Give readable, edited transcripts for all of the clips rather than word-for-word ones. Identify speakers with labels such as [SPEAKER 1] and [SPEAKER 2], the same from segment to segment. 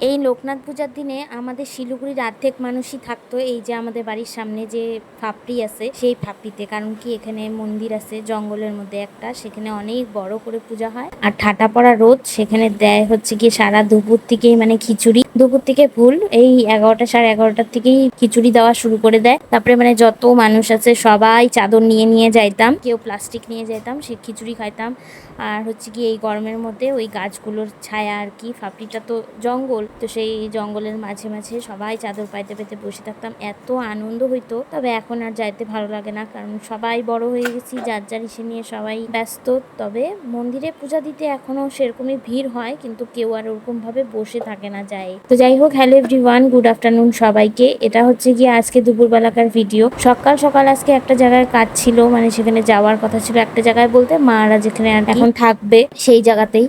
[SPEAKER 1] এই লোকনাথ পূজার দিনে আমাদের শিলিগুড়ির অর্ধেক মানুষই থাকতো এই যে আমাদের বাড়ির সামনে যে ফাপড়ি আছে সেই ফাপড়িতে। কারণ কি এখানে মন্দির আছে জঙ্গলের মধ্যে একটা, সেখানে অনেক বড় করে পূজা হয়। আর ঠাটা পড়া রোদ, সেখানে দেয় হচ্ছে কি সারা দুপুর থেকেই মানে খিচুড়ি, দুপুর থেকে ভুল এই 11টা সাড়ে 11টার থেকেই খিচুড়ি দেওয়া শুরু করে দেয়। তারপরে মানে যত মানুষ আছে সবাই চাদর নিয়ে নিয়ে যাইতাম, কেউ প্লাস্টিক নিয়ে যাইতাম, সে খিচুড়ি খাইতাম। আর হচ্ছে কি এই গরমের মধ্যে ওই গাছগুলোর ছায়া আর কি, ফাপড়িটা তো জঙ্গল, তো সেই জঙ্গলের মাঝে মাঝে সবাই চাদর পাইতে পেতে বসে থাকতাম, এত আনন্দ হইতো। তবে এখন আর যাইতে ভালো লাগে না, কারণ সবাই বড় হয়ে গেছি, যার যার ইসে নিয়ে সবাই ব্যস্ত। তবে মন্দিরে পূজা দিতে এখনো সেরকমই ভিড় হয়, কিন্তু কেউ আর ওরকম ভাবে বসে থাকে না যায়। তো যাই হোক, হ্যালো এভরিওয়ান, গুড আফটারনুন সবাইকে। এটা হচ্ছে গিয়ে আজকে দুপুরবেলাকার ভিডিও। সকাল সকাল আজকে একটা জায়গায় কাজ ছিল, মানে সেখানে যাওয়ার কথা ছিল। একটা জায়গায় বলতে মারা যেখানে এখন থাকবে সেই জায়গাতেই।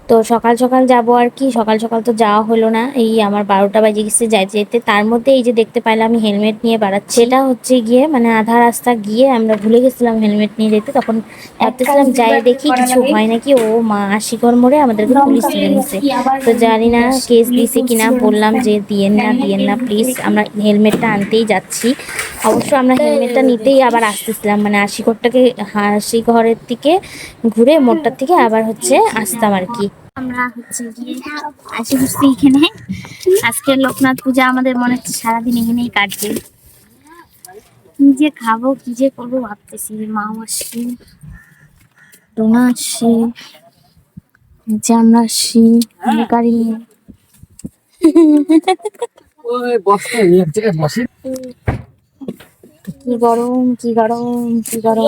[SPEAKER 1] তো সকাল সকাল যাবো আর কি, সকাল সকাল তো যাওয়া হলো না, এই আমার 12টা বাজে গেছে যাইতে যেতে। তার মধ্যে এই যে দেখতে পাইলাম আমি হেলমেট নিয়ে বাড়াচ্ছি, এটা হচ্ছে গিয়ে মানে আধা রাস্তা গিয়ে আমরা ভুলে গেছিলাম হেলমেট নিয়ে যেতে। তখন ভাবতেছিলাম যাই দেখি কিছু হয় নাকি, ও মা আশিকর মোড়ে আমাদেরকে পুলিশ ধরে নিছে। তো জানি না কেস দিছে কিনা, বললাম যে দিয়েন না প্লিজ, আমরা হেলমেটটা আনতেই যাচ্ছি। অবশ্য আমরা হেলমেটটা নিতেই আবার আসতেছিলাম, মানে আশিকরটাকে হাসিঘরের থেকে ঘুরে মোড়টার থেকে আবার হচ্ছে আসতাম আর কি। আমরা হচ্ছে গিয়ে আসি বুঝছি এখানে আজকে লোকনাথ পূজা, আমাদের মনে হচ্ছে সারাদিন এখানেই কাটবে। কি যে খাবো কি যে করবো ভাবতেছি। মাও আসছি, ডোনা আসছি, যে আমরা আসছি গাড়ি নিয়ে। কি গরম কি গরম কি গরম।